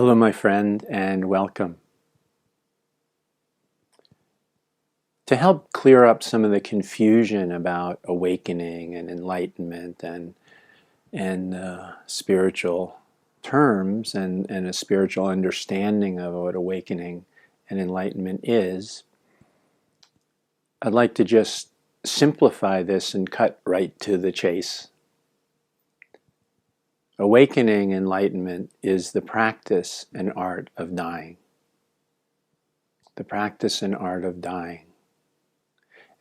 Hello, my friend, and welcome. To help clear up some of the confusion about awakening and enlightenment and spiritual terms and a spiritual understanding of what awakening and enlightenment is, I'd like to just simplify this and cut right to the chase. Awakening enlightenment is the practice and art of dying. The practice and art of dying.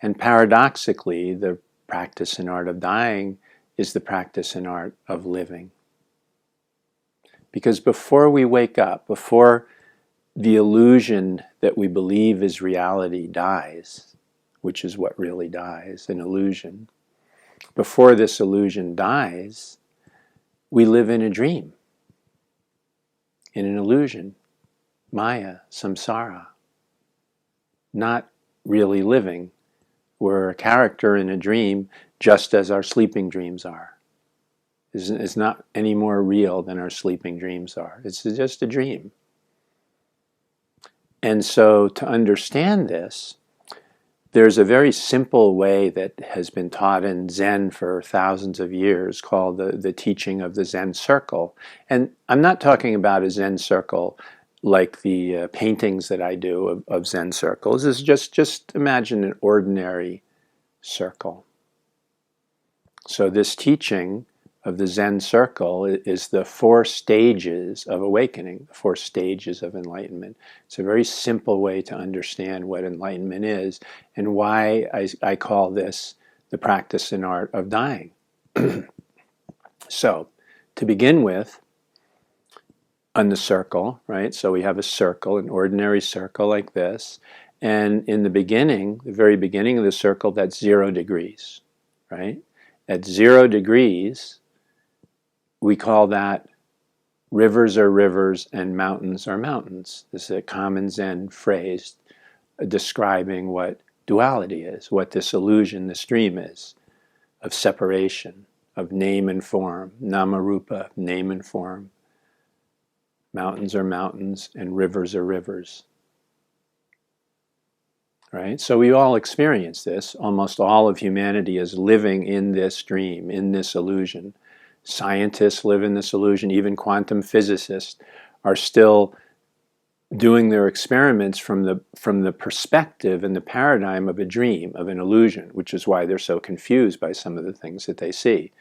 And paradoxically, the practice and art of dying is the practice and art of living. Because before we wake up, before the illusion that we believe is reality dies, which is what really dies, an illusion, before this illusion dies, we live in a dream, in an illusion, Maya, samsara, not really living. We're a character in a dream just as our sleeping dreams are. It's not any more real than our sleeping dreams are. It's just a dream. And so to understand this, there's a very simple way that has been taught in Zen for thousands of years called the teaching of the Zen Circle. And I'm not talking about a Zen circle like the paintings that I do of Zen circles. Is just imagine an ordinary circle. So this teaching of the Zen Circle is the 4 stages of awakening, the 4 stages of enlightenment. It's a very simple way to understand what enlightenment is and why I call this the practice and art of dying. So, to begin with, on the circle, right? So we have a circle, an ordinary circle like this. And in the beginning, the very beginning of the circle, that's 0 degrees, right? At 0 degrees, we call that rivers are rivers and mountains are mountains. This is a common Zen phrase describing what duality is, what this illusion, this dream is, of separation, of name and form, nama-rupa, name and form. Mountains are mountains and rivers are rivers. Right? So we all experience this. Almost all of humanity is living in this dream, in this illusion. Scientists live in this illusion. Even quantum physicists are still doing their experiments from the perspective and the paradigm of a dream, of an illusion, which is why they're so confused by some of the things that they see.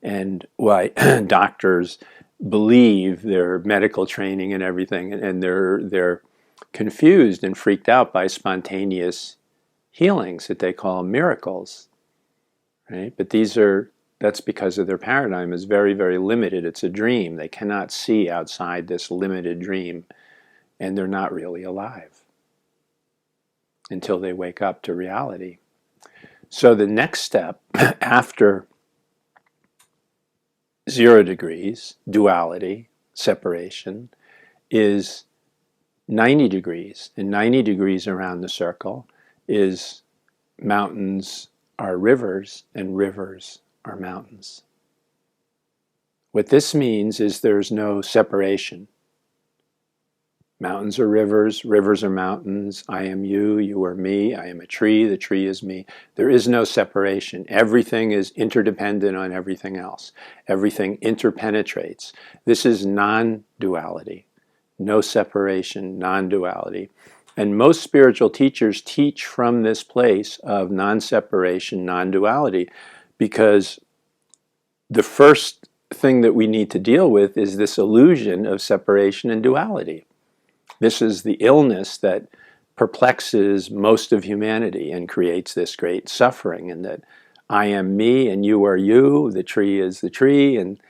And why doctors believe their medical training and everything, and they're confused and freaked out by spontaneous healings that they call miracles, right? But that's because of their paradigm is very, very limited. It's a dream. They cannot see outside this limited dream, and they're not really alive until they wake up to reality. So the next step after 0 degrees, duality, separation, is 90 degrees. And 90 degrees around the circle is mountains are rivers and rivers are mountains. What this means is there's no separation. Mountains are rivers, rivers are mountains. I am you, you are me. I am a tree, the tree is me. There is no separation. Everything is interdependent on everything else. Everything interpenetrates. This is non-duality. No separation, non-duality. And most spiritual teachers teach from this place of non-separation, non-duality, because the first thing that we need to deal with is this illusion of separation and duality. This is the illness that perplexes most of humanity and creates this great suffering, and that I am me and you are you, the tree is the tree, and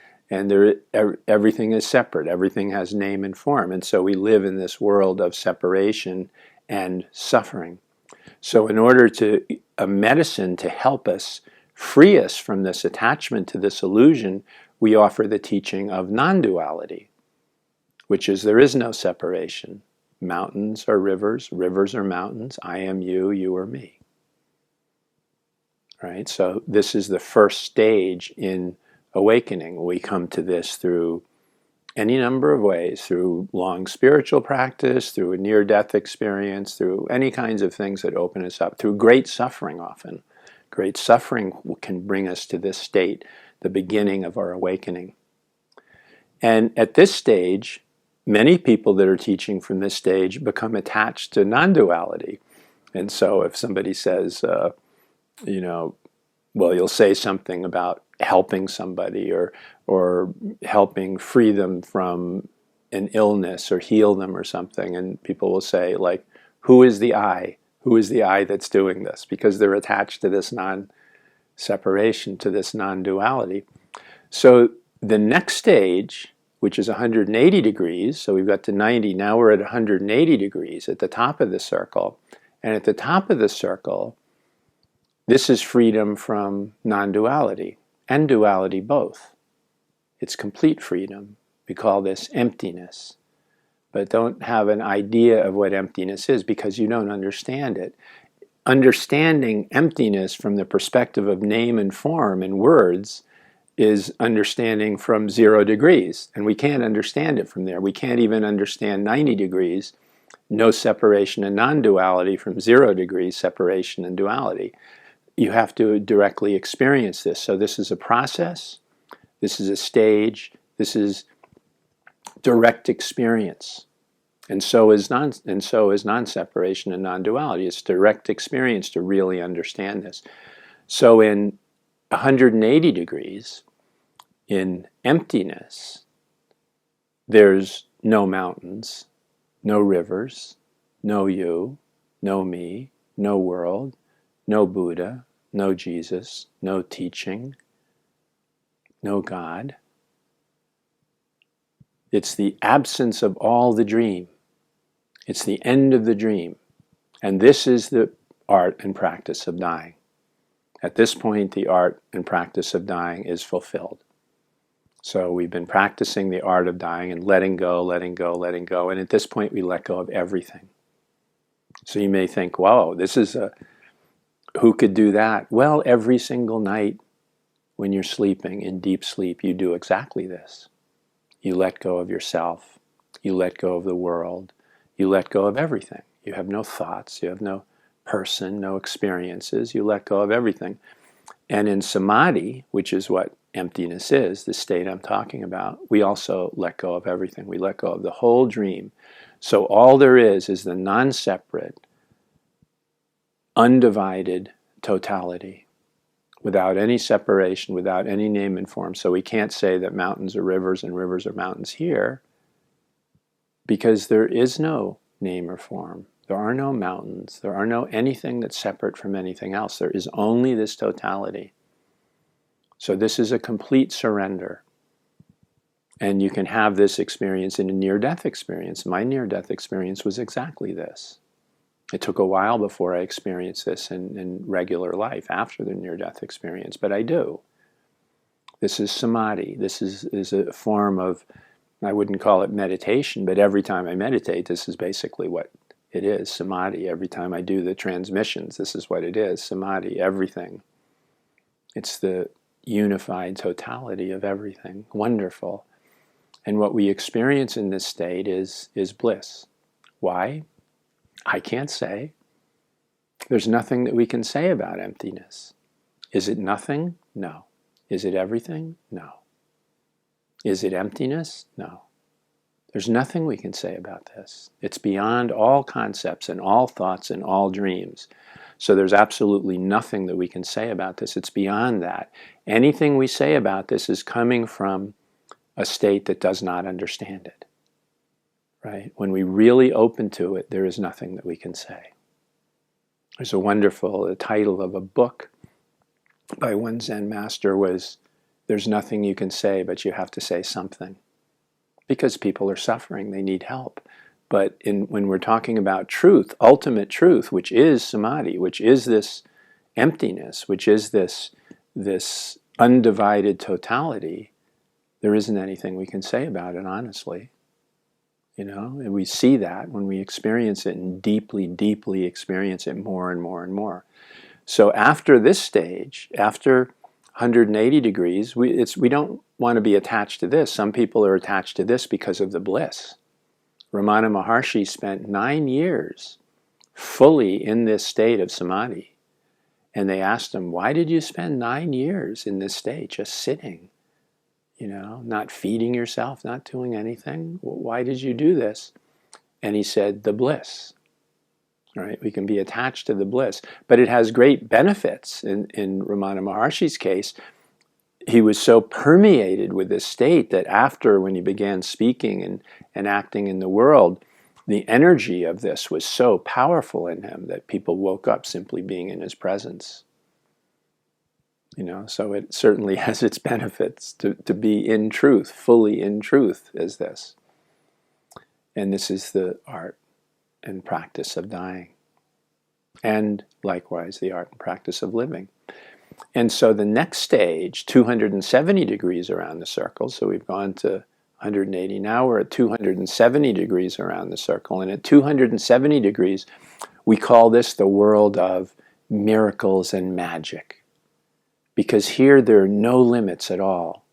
everything is separate, everything has name and form. And so we live in this world of separation and suffering. So in order to a medicine to help us, free us from this attachment to this illusion, we offer the teaching of non-duality, which is there is no separation. Mountains are rivers, rivers are mountains. I am you, you are me. Right? So this is the first stage in awakening. We come to this through any number of ways, through long spiritual practice, through a near-death experience, through any kinds of things that open us up, through great suffering often. Great suffering can bring us to this state, the beginning of our awakening. And at this stage, many people that are teaching from this stage become attached to non-duality. And so if somebody says, well, you'll say something about helping somebody or helping free them from an illness or heal them or something, and people will say, like, who is the I? Who is the I that's doing this? Because they're attached to this non-separation, to this non-duality. So the next stage, which is 180 degrees, so we've got to 90, now we're at 180 degrees at the top of the circle. And at the top of the circle, this is freedom from non-duality and duality both. It's complete freedom. We call this emptyness. But don't have an idea of what emptiness is because you don't understand it. Understanding emptiness from the perspective of name and form and words is understanding from 0 degrees. And we can't understand it from there. We can't even understand 90 degrees, no separation and non-duality, from 0 degrees, separation and duality. You have to directly experience this. So this is a process, this is a stage, this is direct experience. And so is non-separation and non-duality. It's direct experience to really understand this. So in 180 degrees, in emptiness, there's no mountains, no rivers, no you, no me, no world, no Buddha, no Jesus, no teaching, no God. It's the absence of all the dream. It's the end of the dream. And this is the art and practice of dying. At this point, the art and practice of dying is fulfilled. So we've been practicing the art of dying and letting go, letting go, letting go. And at this point, we let go of everything. So you may think, whoa, who could do that? Well, every single night when you're sleeping in deep sleep, you do exactly this. You let go of yourself. You let go of the world. You let go of everything. You have no thoughts. You have no person, no experiences. You let go of everything. And in samadhi, which is what emptiness is, the state I'm talking about, we also let go of everything. We let go of the whole dream. So all there is the non-separate, undivided totality, without any separation, without any name and form. So we can't say that mountains are rivers and rivers are mountains here, because there is no name or form. There are no mountains. There are no anything that's separate from anything else. There is only this totality. So this is a complete surrender. And you can have this experience in a near-death experience. My near-death experience was exactly this. It took a while before I experienced this in regular life after the near-death experience, but I do. This is samadhi. This is a form of, I wouldn't call it meditation, but every time I meditate, this is basically what it is, samadhi. Every time I do the transmissions, this is what it is, samadhi, everything. It's the unified totality of everything. Wonderful. And what we experience in this state is bliss. Why? I can't say. There's nothing that we can say about emptiness. Is it nothing? No. Is it everything? No. Is it emptiness? No. There's nothing we can say about this. It's beyond all concepts and all thoughts and all dreams. So there's absolutely nothing that we can say about this. It's beyond that. Anything we say about this is coming from a state that does not understand it. Right? When we really open to it, there is nothing that we can say. There's a wonderful, the title of a book by one Zen master was, "There's nothing you can say, but you have to say something." Because people are suffering, they need help. But when we're talking about truth, ultimate truth, which is samadhi, which is this emptiness, which is this undivided totality, there isn't anything we can say about it, honestly. You know, and we see that when we experience it and deeply, deeply experience it more and more and more. So after this stage, after 180 degrees, we don't want to be attached to this. Some people are attached to this because of the bliss. Ramana Maharshi spent 9 years fully in this state of samadhi. And they asked him, why did you spend 9 years in this state, just sitting? Not feeding yourself, not doing anything. Why did you do this? And he said, the bliss. Right? We can be attached to the bliss. But it has great benefits. In Ramana Maharshi's case, he was so permeated with this state that after, when he began speaking and acting in the world, the energy of this was so powerful in him that people woke up simply being in his presence. So it certainly has its benefits to be in truth, fully in truth as this. And this is the art and practice of dying. And likewise, the art and practice of living. And so the next stage, 270 degrees around the circle, so we've gone to 180, now we're at 270 degrees around the circle. And at 270 degrees, we call this the world of miracles and magic. Because here there are no limits at all.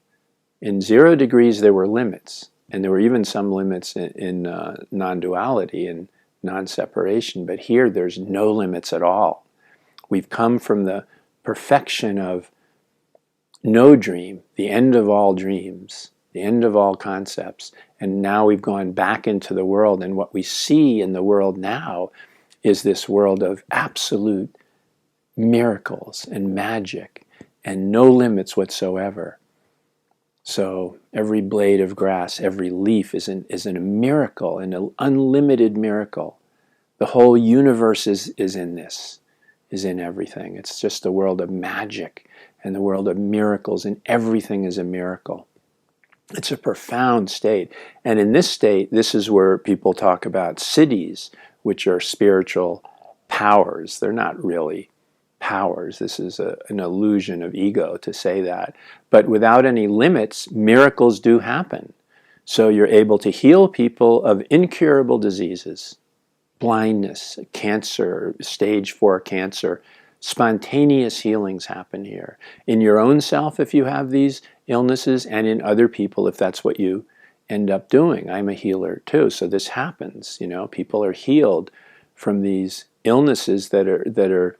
In 0 degrees there were limits, and there were even some limits in non-duality and non-separation, but here there's no limits at all. We've come from the perfection of no dream, the end of all dreams, the end of all concepts, and now we've gone back into the world, and what we see in the world now is this world of absolute miracles and magic and no limits whatsoever. So every blade of grass, every leaf is a miracle, an unlimited miracle. The whole universe is in this, is in everything. It's just a world of magic and the world of miracles, and everything is a miracle. It's a profound state. And in this state, this is where people talk about siddhis, which are spiritual powers. They're not really powers. This is an illusion of ego to say that. But without any limits, miracles do happen. So you're able to heal people of incurable diseases, blindness, cancer, stage 4 cancer. Spontaneous healings happen here. In your own self, if you have these illnesses, and in other people, if that's what you end up doing. I'm a healer too, so this happens. People are healed from these illnesses that are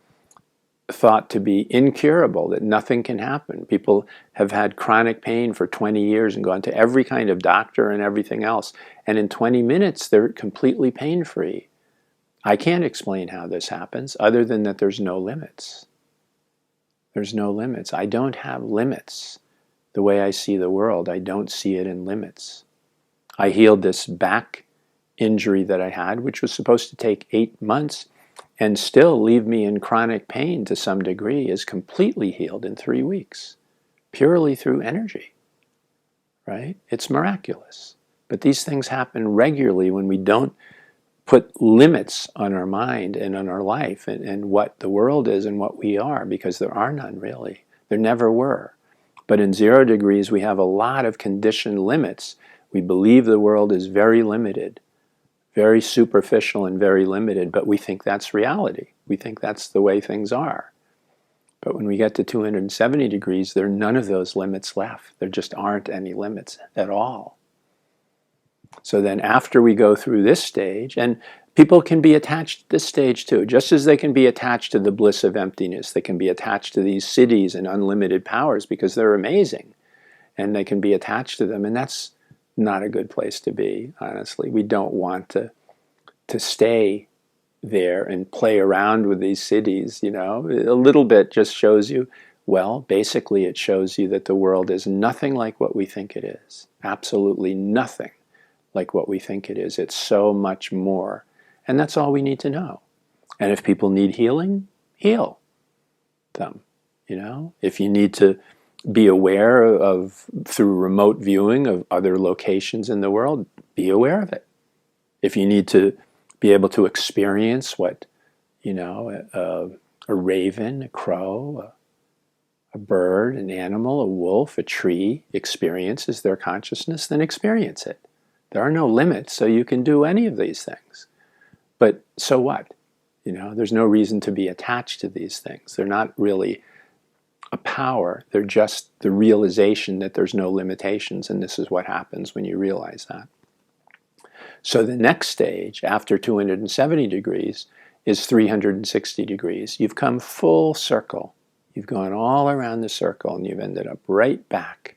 thought to be incurable, that nothing can happen. People have had chronic pain for 20 years and gone to every kind of doctor and everything else, and in 20 minutes they're completely pain-free. I can't explain how this happens other than that there's no limits. There's no limits. I don't have limits. The way I see the world, I don't see it in limits. I healed this back injury that I had, which was supposed to take 8 months, and still leave me in chronic pain to some degree, is completely healed in 3 weeks, purely through energy, right? It's miraculous. But these things happen regularly when we don't put limits on our mind and on our life and what the world is and what we are, because there are none really. There never were. But in 0 degrees, we have a lot of conditioned limits. We believe the world is very limited, very superficial and very limited, but we think that's reality. We think that's the way things are. But when we get to 270 degrees, there are none of those limits left. There just aren't any limits at all. So then after we go through this stage, and people can be attached to this stage too, just as they can be attached to the bliss of emptiness, they can be attached to these siddhis and unlimited powers because they're amazing, and they can be attached to them, and that's not a good place to be, honestly. We don't want to stay there and play around with these siddhis, A little bit just shows you, well, basically it shows you that the world is nothing like what we think it is. Absolutely nothing like what we think it is. It's so much more. And that's all we need to know. And if people need healing, heal them, If you need to be aware of, through remote viewing of other locations in the world, be aware of it. If you need to be able to experience what, a raven, a crow, a bird, an animal, a wolf, a tree experiences their consciousness, then experience it. There are no limits, so you can do any of these things. But so what? There's no reason to be attached to these things. They're not really a power. They're just the realization that there's no limitations, and this is what happens when you realize that. So the next stage, after 270 degrees, is 360 degrees. You've come full circle. You've gone all around the circle, and you've ended up right back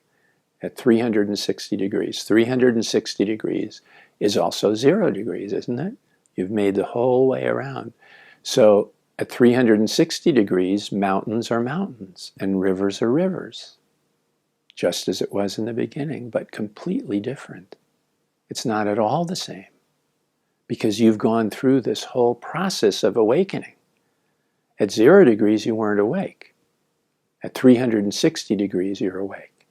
at 360 degrees. 360 degrees is also 0 degrees, isn't it? You've made the whole way around. So at 360 degrees, mountains are mountains and rivers are rivers, just as it was in the beginning, but completely different. It's not at all the same, because you've gone through this whole process of awakening. At 0 degrees, you weren't awake. At 360 degrees, you're awake.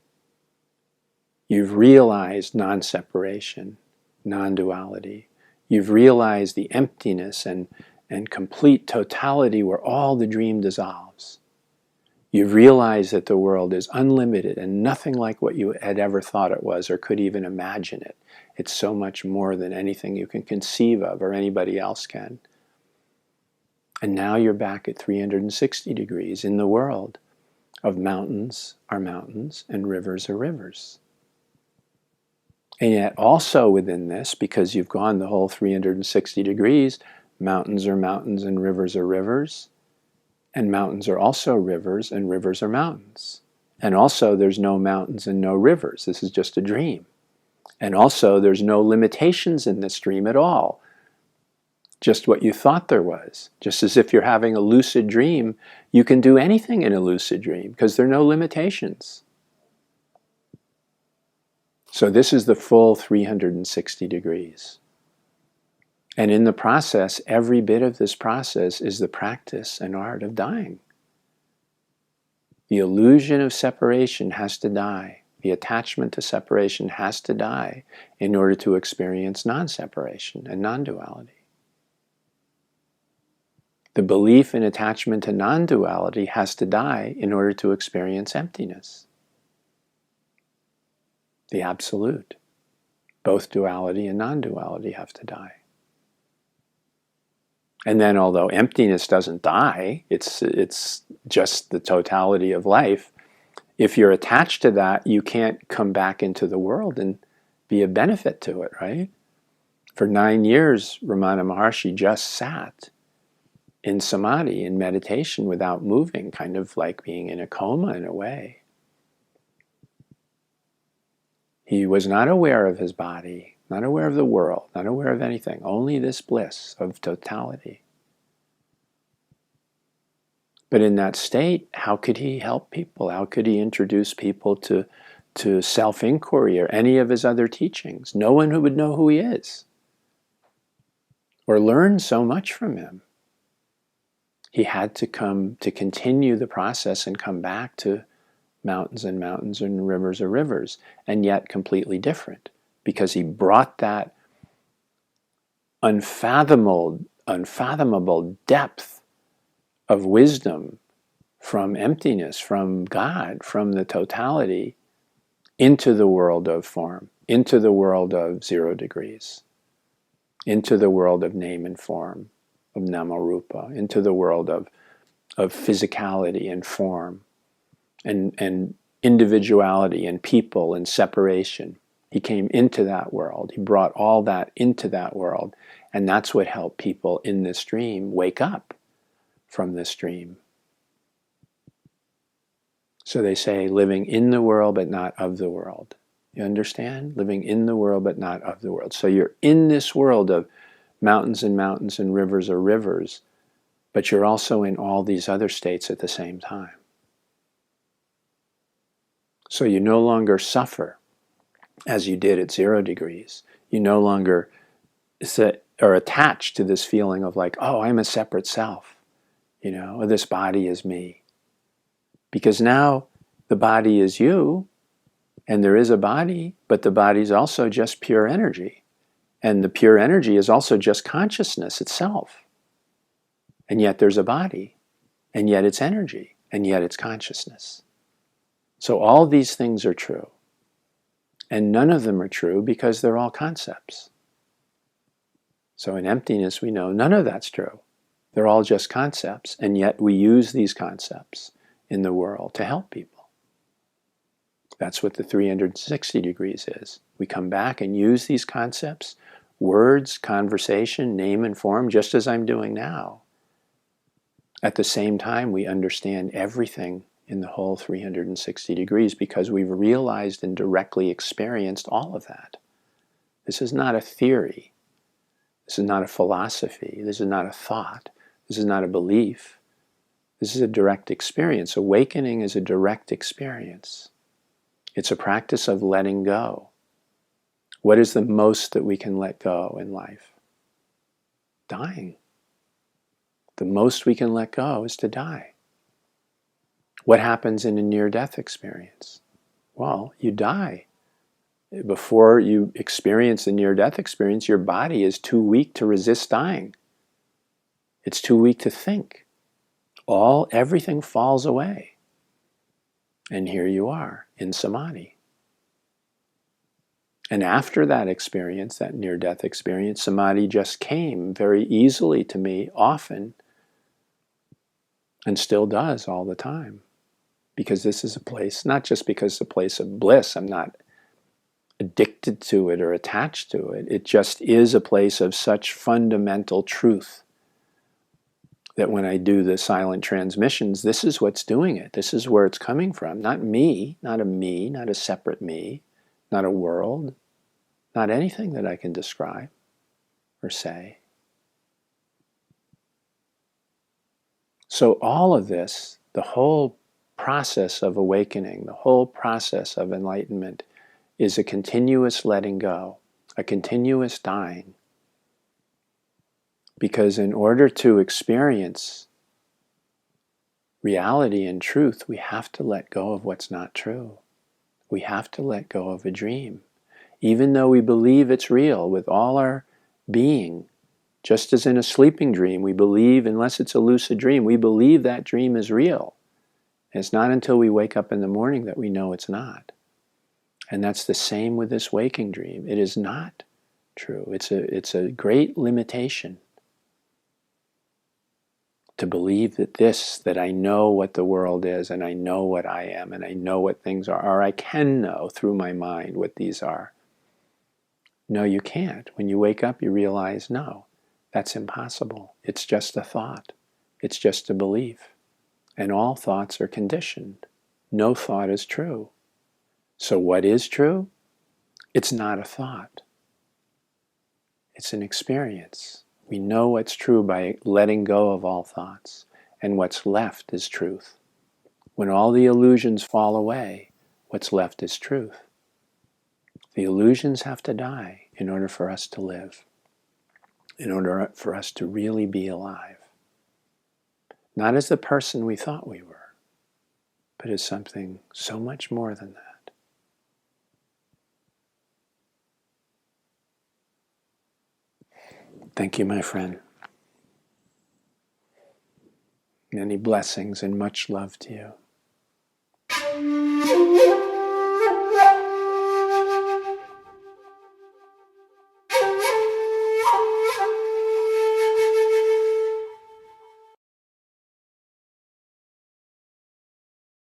You've realized non-separation, non-duality. You've realized the emptiness and complete totality where all the dream dissolves. You've realized that the world is unlimited and nothing like what you had ever thought it was or could even imagine it. It's so much more than anything you can conceive of or anybody else can. And now you're back at 360 degrees in the world of mountains are mountains and rivers are rivers. And yet also within this, because you've gone the whole 360 degrees, mountains are mountains and rivers are rivers. And mountains are also rivers and rivers are mountains. And also there's no mountains and no rivers. This is just a dream. And also there's no limitations in this dream at all. Just what you thought there was. Just as if you're having a lucid dream, you can do anything in a lucid dream because there are no limitations. So this is the full 360 degrees. And in the process, every bit of this process is the practice and art of dying. The illusion of separation has to die. The attachment to separation has to die in order to experience non-separation and non-duality. The belief in attachment to non-duality has to die in order to experience emptiness. The absolute. Both duality and non-duality have to die. And then although emptiness doesn't die, it's just the totality of life, if you're attached to that, you can't come back into the world and be a benefit to it, right? For 9 years, Ramana Maharshi just sat in samadhi, in meditation, without moving, kind of like being in a coma in a way. He was not aware of his body, not aware of the world, not aware of anything, only this bliss of totality. But in that state, how could he help people? How could he introduce people to self-inquiry or any of his other teachings? No one who would know who he is or learn so much from him. He had to come to continue the process and come back to mountains and mountains and rivers are rivers, and yet completely different, because he brought that unfathomable depth of wisdom from emptiness, from God, from the totality, into the world of form, into the world of 0 degrees, into the world of name and form, of namarupa, into the world of physicality and form, and individuality and people and separation. He came into that world. He brought all that into that world. And that's what helped people in this dream wake up from this dream. So they say, living in the world but not of the world. You understand? Living in the world but not of the world. So you're in this world of mountains and rivers are rivers, but you're also in all these other states at the same time. So you no longer suffer as you did at 0 degrees. You no longer are attached to this feeling of like, oh, I'm a separate self, or this body is me. Because now the body is you, and there is a body, but the body is also just pure energy. And the pure energy is also just consciousness itself. And yet there's a body, and yet it's energy, and yet it's consciousness. So all these things are true. And none of them are true because they're all concepts. So in emptiness we know none of that's true. They're all just concepts, and yet we use these concepts in the world to help people. That's what the 360 degrees is. We come back and use these concepts, words, conversation, name and form, just as I'm doing now. At the same time, we understand everything in the whole 360 degrees because we've realized and directly experienced all of that. This is not a theory. This is not a philosophy. This is not a thought. This is not a belief. This is a direct experience. Awakening is a direct experience. It's a practice of letting go. What is the most that we can let go in life? Dying. The most we can let go is to die. What happens in a near-death experience? Well, you die. Before you experience the near-death experience, your body is too weak to resist dying. It's too weak to think. Everything falls away. And here you are in samadhi. And after that experience, that near-death experience, samadhi just came very easily to me often, and still does all the time. Because this is a place, not just because it's a place of bliss, I'm not addicted to it or attached to it. It just is a place of such fundamental truth that when I do the silent transmissions, this is what's doing it. This is where it's coming from. Not me, not a separate me, not a world, not anything that I can describe or say. So all of this, the whole process of awakening, the whole process of enlightenment is a continuous letting go, a continuous dying. Because in order to experience reality and truth, we have to let go of what's not true. We have to let go of a dream. Even though we believe it's real with all our being, just as in a sleeping dream, we believe, unless it's a lucid dream, we believe that dream is real. And it's not until we wake up in the morning that we know it's not. And that's the same with this waking dream. It is not true. It's a great limitation to believe that I know what the world is, and I know what I am, and I know what things are, or I can know through my mind what these are. No, you can't. When you wake up, you realize, no, that's impossible. It's just a thought. It's just a belief. And all thoughts are conditioned. No thought is true. So what is true? It's not a thought. It's an experience. We know what's true by letting go of all thoughts. And what's left is truth. When all the illusions fall away, what's left is truth. The illusions have to die in order for us to live. In order for us to really be alive. Not as the person we thought we were, but as something so much more than that. Thank you, my friend. Many blessings and much love to you.